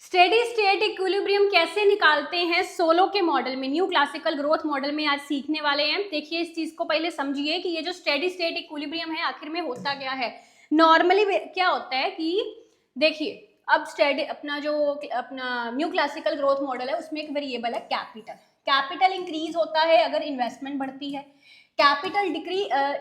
Steady state equilibrium कैसे निकालते हैं सोलो के मॉडल में, न्यू क्लासिकल ग्रोथ मॉडल में आज सीखने वाले हैं। देखिए इस चीज को पहले समझिए कि ये जो स्टेडी स्टेट इक्विलिब्रियम है आखिर में होता क्या है। नॉर्मली क्या होता है कि देखिए अब स्टेडी अपना न्यू क्लासिकल ग्रोथ मॉडल है, उसमें एक वेरिएबल है कैपिटल। कैपिटल इंक्रीज होता है अगर इन्वेस्टमेंट बढ़ती है, कैपिटल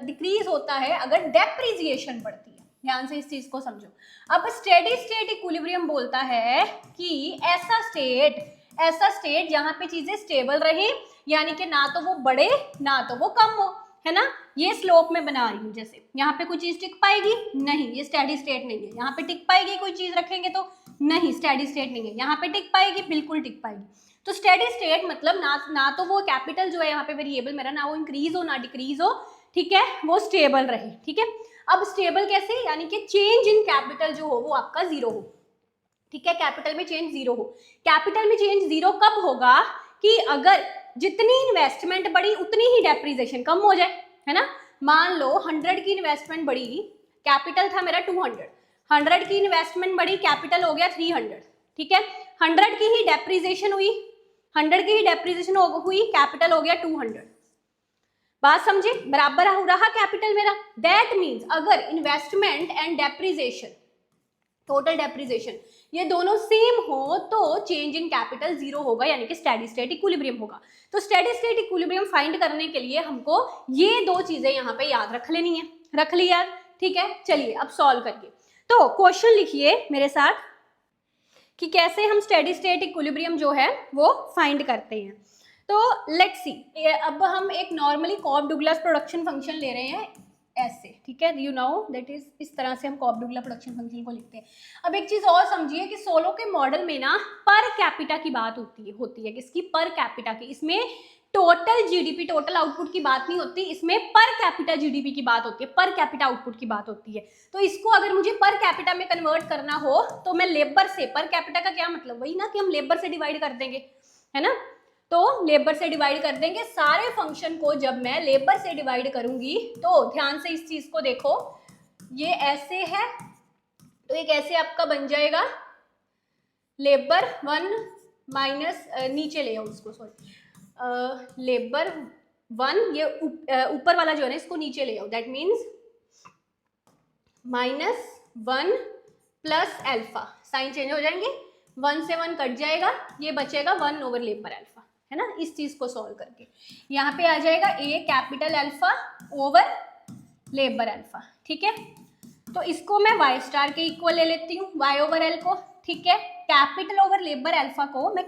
डिक्रीज होता है अगर डेप्रिसिएशन बढ़ती है। ध्यान से इस चीज को समझो। अब स्टेडी स्टेट इक्विलिब्रियम बोलता है कि ऐसा स्टेट जहां पे चीजें स्टेबल रहे, यानी कि ना तो वो बढ़े ना तो वो कम हो, है ना। ये स्लोप में बना रही हूँ, जैसे यहाँ पे कोई चीज टिक पाएगी नहीं, ये स्टेडी स्टेट नहीं है। यहाँ पे टिक पाएगी कोई चीज रखेंगे तो नहीं, स्टेडी स्टेट नहीं है। यहाँ पे टिक पाएगी, बिल्कुल टिक पाएगी। तो स्टेडी स्टेट मतलब ना तो वो कैपिटल जो है यहाँ पे वेरिएबल मेरा, ना वो इंक्रीज हो ना डिक्रीज हो, ठीक है, वो स्टेबल रहे, ठीक है। अब स्टेबल कैसे, यानी कि चेंज इन कैपिटल जो हो वो आपका जीरो हो, ठीक है। कैपिटल में चेंज जीरो हो। कैपिटल में चेंज जीरो कब होगा कि अगर जितनी इन्वेस्टमेंट बढ़ी उतनी ही डेप्रिसिएशन कम हो जाए, है ना। मान लो 100 की इन्वेस्टमेंट बढ़ी, कैपिटल था मेरा 200, 100 की इन्वेस्टमेंट बढ़ी, कैपिटल हो गया 300, ठीक है। 100 की ही डेप्रिसिएशन हुई, 100 की ही डेप्रिसिएशन हुई, कैपिटल हो गया 200। बात समझे, बराबर हो रहा कैपिटल मेरा। दैट मीन्स अगर investment and depreciation, total depreciation, ये दोनों सेम हो तो चेंज इन कैपिटल जीरो होगा, यानी कि स्टेडी स्टेट इक्विलिब्रियम होगा। तो स्टेडी स्टेट इक्विलिब्रियम फाइंड करने के लिए हमको ये दो चीजें यहाँ पे याद रख लेनी है। रख ली याद, ठीक है। चलिए अब सॉल्व करिए। तो क्वेश्चन लिखिए मेरे साथ कि कैसे हम स्टेडी स्टेट इक्विलिब्रियम जो है वो फाइंड करते हैं। तो लेट्स सी, अब हम एक नॉर्मली कॉब डुगलास प्रोडक्शन फंक्शन ले रहे हैं ऐसे, ठीक है। यू नो दैट इज, इस तरह से हम कॉब डुगलास प्रोडक्शन फंक्शन को लिखते हैं। अब एक चीज और समझिए कि सोलो के मॉडल में ना पर कैपिटा की बात होती है किसकी, पर कैपिटा की। इसमें टोटल जीडीपी, टोटल आउटपुट की बात नहीं होती, इसमें पर कैपिटा जीडीपी की बात होती है, पर कैपिटा आउटपुट की बात होती है। तो इसको अगर मुझे पर कैपिटा में कन्वर्ट करना हो तो मैं लेबर से, पर कैपिटा का क्या मतलब, वही ना कि हम लेबर से डिवाइड कर देंगे, है ना। तो लेबर से डिवाइड कर देंगे सारे फंक्शन को। जब मैं लेबर से डिवाइड करूंगी तो ध्यान से इस चीज को देखो, ये ऐसे है तो एक ऐसे आपका बन जाएगा लेबर 1 माइनस, नीचे ले आओ उसको, सॉरी, लेबर 1, ये ऊपर वाला जो है ना इसको नीचे ले आओ, that means -1 plus alpha, sign change हो जाएंगे, 1 से 1 कट जाएगा, ये बचेगा 1 ओवर लेबर अल्फा, है ना। इस चीज को सॉल्व करके यहाँ पे आ जाएगा a capital alpha over labour alpha, ठीक है। तो इसको मैं वाई स्टार के इक्वल ले लेती हूँ, वाई ओवर एल को, ठीक है। कैपिटल ओवर लेबर अल्फा को मैं,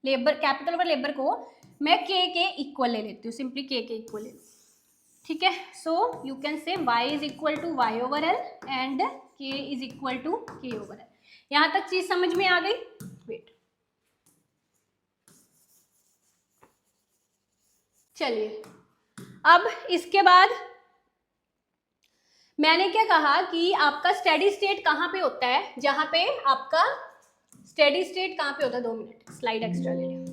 कैपिटल ओवर लेबर को मैं के इक्वल ले लेती हूँ, सिंपली के इक्वल ले, ठीक है। So you can say y is equal to y over l and k is equal to k over l. यहां तक चीज समझ में आ गई। वेट, चलिए अब इसके बाद मैंने क्या कहा कि आपका स्टेडी स्टेट कहां पे होता है, जहां पे आपका स्टेडी स्टेट कहां पे होता है, 2 मिनट स्लाइड एक्स्ट्रा ले लें।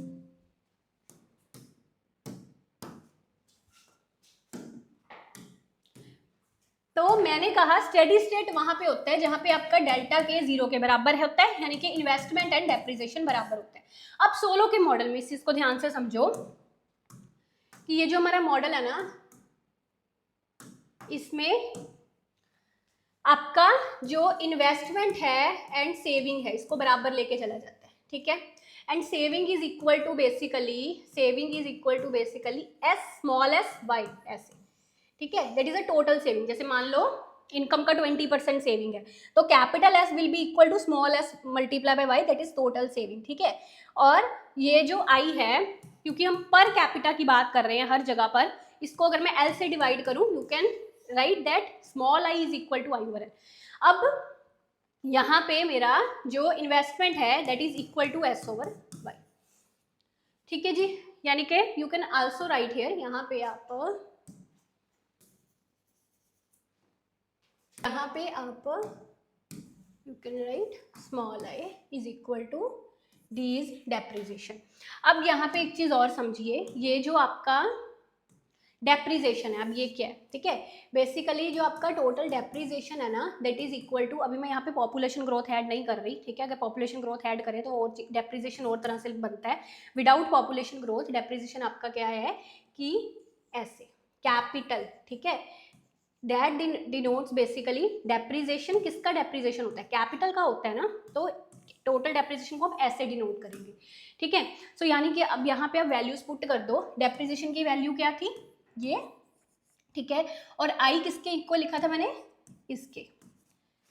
तो मैंने कहा स्टेडी स्टेट वहां पे होता है जहां पे आपका डेल्टा के 0 के बराबर होता है, यानी कि इन्वेस्टमेंट एंड डेप्रिसिएशन बराबर होता है। अब सोलो के मॉडल में इस चीज को ध्यान से समझो कि ये जो हमारा मॉडल है ना, इसमें आपका जो इन्वेस्टमेंट है एंड सेविंग है इसको बराबर लेके चला जाता है, ठीक है। And saving is equal to basically s small s y, ऐसे, ठीक है। That is a total saving. जैसे मान लो इनकम का 20% सेविंग है तो capital s will be equal to small s multiply by y, that is total saving, ठीक है। और ये जो आई है, क्योंकि हम पर कैपिटा की बात कर रहे हैं हर जगह पर, इसको अगर मैं एल से डिवाइड करूं, you can write that small i is equal to i over l. अब यहाँ पे मेरा जो इन्वेस्टमेंट है that is equal to s over y, ठीक है जी। यानी कि you can also write here, यहाँ पे आप you can write small i is equal to d is depreciation. अब यहाँ पे एक चीज और समझिए, ये जो आपका डेप्रीजिएशन है। अब ये क्या है, ठीक है, बेसिकली जो आपका टोटल डेप्रीजिएशन है ना, दैट इज इक्वल टू, अभी मैं यहाँ पे पॉपुलेशन ग्रोथ ऐड नहीं कर रही, ठीक है, अगर पॉपुलेशन ग्रोथ ऐड करें तो और डेप्रीजिएशन और तरह से बनता है। विदाउट पॉपुलेशन ग्रोथ डेप्रीजिएशन आपका क्या है कि ऐसे कैपिटल, ठीक है, दैट डिनोट्स बेसिकली डेप्रीजिएशन। किसका डेप्रीजिएशन होता है, कैपिटल का होता है ना, तो टोटल डेप्रीजिएशन को हम ऐसे डिनोट करेंगे, ठीक है। सो यानी कि अब यहाँ पे आप वैल्यूज पुट कर दो, डेप्रीजिएशन की वैल्यू क्या थी ये, ठीक है, और आई किसके इक्वल लिखा था मैंने, इसके,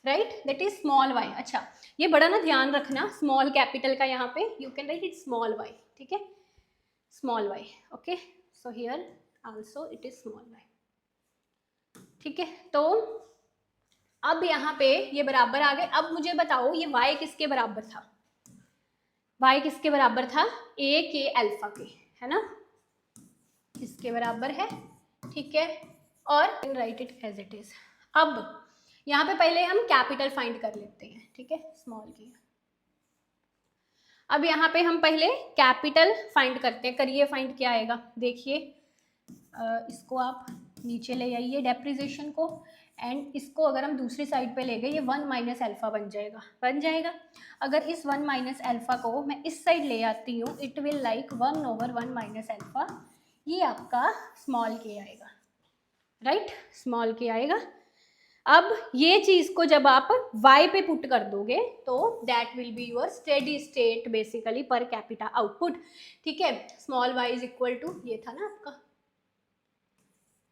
right, that is small y. अच्छा, ये बड़ा ना ध्यान रखना, स्मॉल कैपिटल का यहाँ पे you can write it small y, ठीक है, small y, okay, so here also it is small y, ठीक है। तो अब यहाँ पे ये बराबर आ गए। अब मुझे बताओ ये y किसके बराबर था, y किसके बराबर था, a के अल्फा के, है ना, इसके बराबर है, ठीक है, और write it as it is. अब यहाँ पे पहले हम कैपिटल फाइंड कर लेते हैं, ठीक है, स्मॉल की। अब यहाँ पे हम पहले कैपिटल फाइंड करते हैं, करिए फाइंड क्या आएगा, देखिए, इसको आप नीचे ले आइए डेप्रीजिएशन को, एंड इसको अगर हम दूसरी साइड पे ले गए ये 1 माइनस अल्फा बन जाएगा। अगर इस 1 माइनस अल्फा को मैं इस साइड ले आती हूँ, it will like 1/1 minus alpha, ये आपका स्मॉल के आएगा, राइट, स्मॉल के आएगा। अब ये चीज को जब आप y पे पुट कर दोगे तो that will be your steady state basically per capita output, ठीक है। Small y is equal to, ये था ना आपका,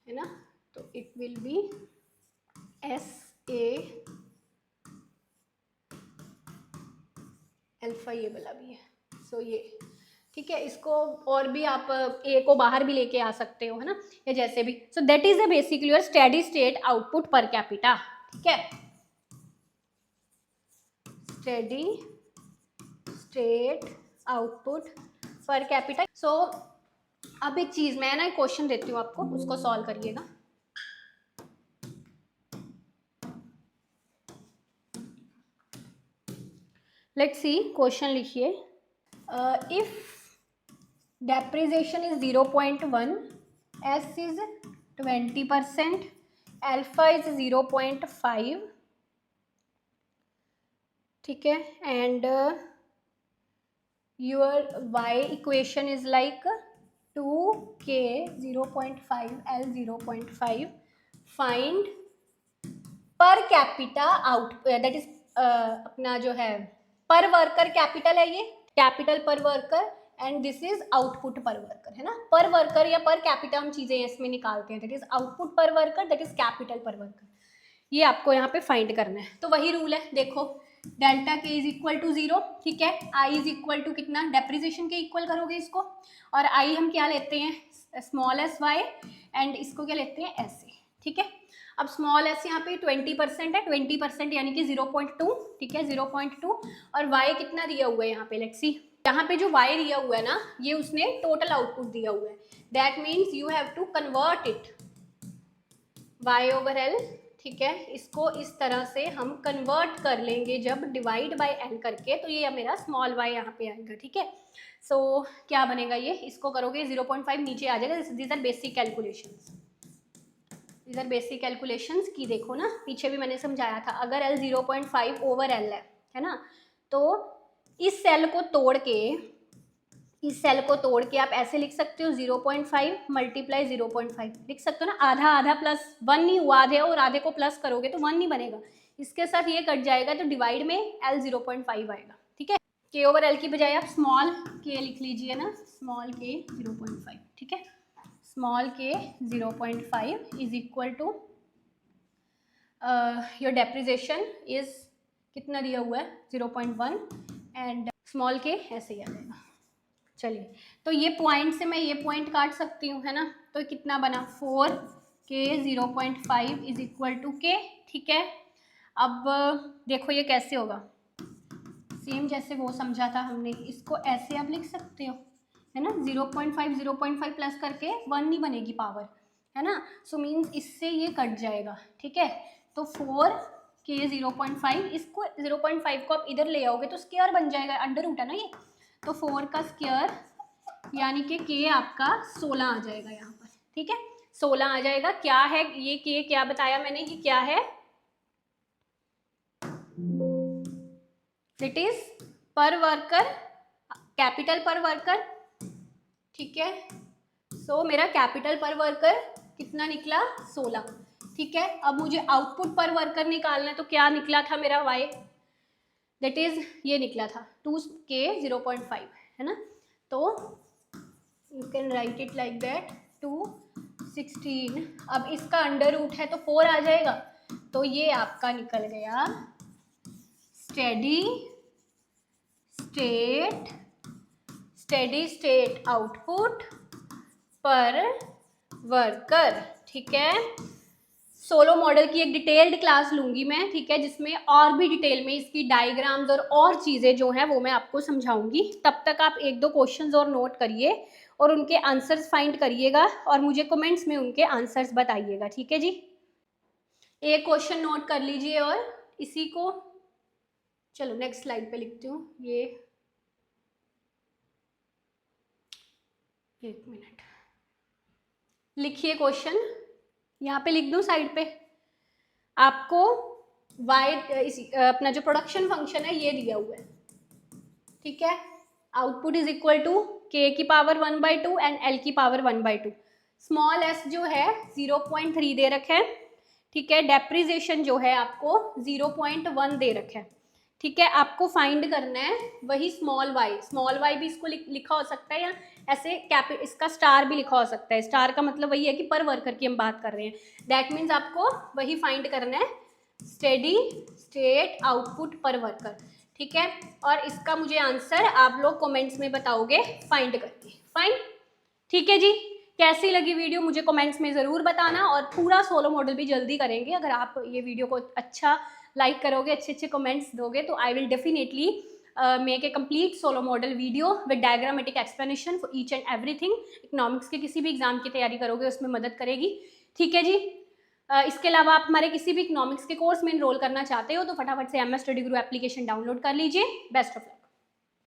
है ना, तो it will be SA alpha, ये वाला भी है, सो ये, ठीक है, इसको और भी आप a को बाहर भी लेके आ सकते हो, है ना, या जैसे भी। So that is a basically your steady state output per capita, ठीक है, steady state output per capita. सो अब एक चीज मैं ना क्वेश्चन देती हूँ आपको, उसको सॉल्व करिएगा। लेट्स सी, क्वेश्चन लिखिए, if depreciation is 0.1, S is 20%, alpha is 0.5, ठीक है, and your y equation is like 2k 0.5 L 0.5, find per capita out, that is अपना जो है पर वर्कर कैपिटल है, ये कैपिटल पर worker, and this is output पर वर्कर, है ना, पर वर्कर या पर कैपिटा हम चीजें इसमें निकालते हैं, दैट इज आउटपुट पर वर्कर, दैट इज कैपिटल पर वर्कर, ये आपको यहाँ पे फाइंड करना है। तो वही रूल है, देखो, डेल्टा के इज इक्वल टू 0, ठीक है, आई इज इक्वल टू कितना, डेप्रीजिएशन के इक्वल करोगे इसको, और आई हम क्या लेते हैं, स्मॉल एस वाई, एंड इसको क्या लेते हैं, ऐसे, ठीक है। अब स्मॉल एस यहाँ पे 20% है, 20% यानी कि 0.2, ठीक है, 0.2, और वाई कितना दिया हुआ है यहाँ पे, लेट्स सी, यहाँ पे जो y दिया हुआ है ना, ये उसने टोटल आउटपुट दिया हुआ है, that means you have to convert it y/L, ठीक है, इसको इस तरह से हम कन्वर्ट कर लेंगे जब डिवाइड बाय L करके, तो ये मेरा स्मॉल y यहाँ पे आएगा, ठीक है। सो क्या बनेगा ये, इसको करोगे 0.5 नीचे आ जाएगा, these are basic calculations, these are basic calculations की, देखो ना पीछे भी मैंने समझाया था, अगर L 0.5/L है ना, तो इस सेल को तोड़ के आप ऐसे लिख सकते हो, 0.5 मल्टीप्लाई 0.5 लिख सकते हो ना, आधा आधा प्लस 1 नहीं हुआ, आधे और आधे को प्लस करोगे तो 1 नहीं बनेगा, इसके साथ ये कट जाएगा, तो डिवाइड में L 0.5 आएगा, ठीक है, K/L की बजाय आप स्मॉल k लिख लीजिए ना, स्मॉल k 0.5, ठीक है, small k 0.5 is equal to your depreciation is कितना दिया हुआ है, 0.1, एंड स्मॉल के ऐसे ही आ जाएगा। चलिए, तो ये पॉइंट से मैं ये पॉइंट काट सकती हूँ, है ना, तो कितना बना, 4k 0.5 is equal to k, ठीक है। अब देखो ये कैसे होगा, सेम जैसे वो समझा था हमने, इसको ऐसे आप लिख सकते हो, है ना, 0.5 प्लस करके 1 नहीं बनेगी पावर, है ना, सो मीन्स इससे ये कट जाएगा, ठीक है, तो 4k 0.5, इसको 0.5 को आप इधर ले आओगे तो स्क्वायर बन जाएगा, अंडर रूट है ना ये, तो 4 का स्क्वायर यानी कि k आपका 16 आ जाएगा यहाँ पर, ठीक है, 16 आ जाएगा। क्या है ये के, क्या बताया मैंने, ये क्या है, इट इज पर वर्कर, कैपिटल पर वर्कर, ठीक है। सो मेरा कैपिटल पर वर्कर कितना निकला, 16, ठीक है। अब मुझे आउटपुट पर वर्कर निकालना है, तो क्या निकला था मेरा y, दैट इज ये निकला था 2k 0.5, है ना। तो you can write it like that 216। अब इसका अंडर रूट है तो 4 आ जाएगा, तो ये आपका निकल गया स्टेडी स्टेट आउटपुट पर वर्कर, ठीक है। सोलो मॉडल की एक डिटेल्ड क्लास लूंगी मैं, ठीक है, जिसमें और भी डिटेल में इसकी डायग्राम्स और चीज़ें जो हैं वो मैं आपको समझाऊंगी। तब तक आप 1-2 क्वेश्चंस और नोट करिए और उनके आंसर्स फाइंड करिएगा और मुझे कमेंट्स में उनके आंसर्स बताइएगा, ठीक है जी। एक क्वेश्चन नोट कर लीजिए और इसी को, चलो नेक्स्ट स्लाइड पे लिखती हूँ। ये 1 मिनट, लिखिए क्वेश्चन, यहाँ पे लिख दूँ साइड पे। आपको अपना जो प्रोडक्शन फंक्शन है ये दिया हुआ है, ठीक है। Output is equal to k की पावर 1/2 एंड l की पावर 1/2। स्मॉल s जो है 0.3 दे रखा है, ठीक है। डेप्रिसिएशन जो है आपको 0.1 दे रखा है, ठीक है। आपको फाइंड करना है वही स्मॉल y भी इसको लिखा हो सकता है, या ऐसे इसका स्टार भी लिखा हो सकता है। स्टार का मतलब वही है कि पर वर्कर की हम बात कर रहे हैं। दैट मीन्स आपको वही फाइंड करना है, स्टेडी स्टेट आउटपुट पर वर्कर, ठीक है। और इसका मुझे आंसर आप लोग कमेंट्स में बताओगे फाइंड करके, फाइन, ठीक है जी। कैसी लगी वीडियो मुझे कमेंट्स में ज़रूर बताना, और पूरा सोलो मॉडल भी जल्दी करेंगे। अगर आप ये वीडियो को अच्छा लाइक करोगे, अच्छे कमेंट्स दोगे, तो I will definitely make a complete Solow model video with diagrammatic explanation for each and everything. Economics के किसी भी एग्जाम की तैयारी करोगे उसमें मदद करेगी, ठीक है जी। इसके अलावा आप हमारे किसी भी इकोनॉमिक्स के कोर्स में इनरोल करना चाहते हो तो फटाफट से MS स्टडी गुरु एप्लीकेशन डाउनलोड कर लीजिए। Best of luck.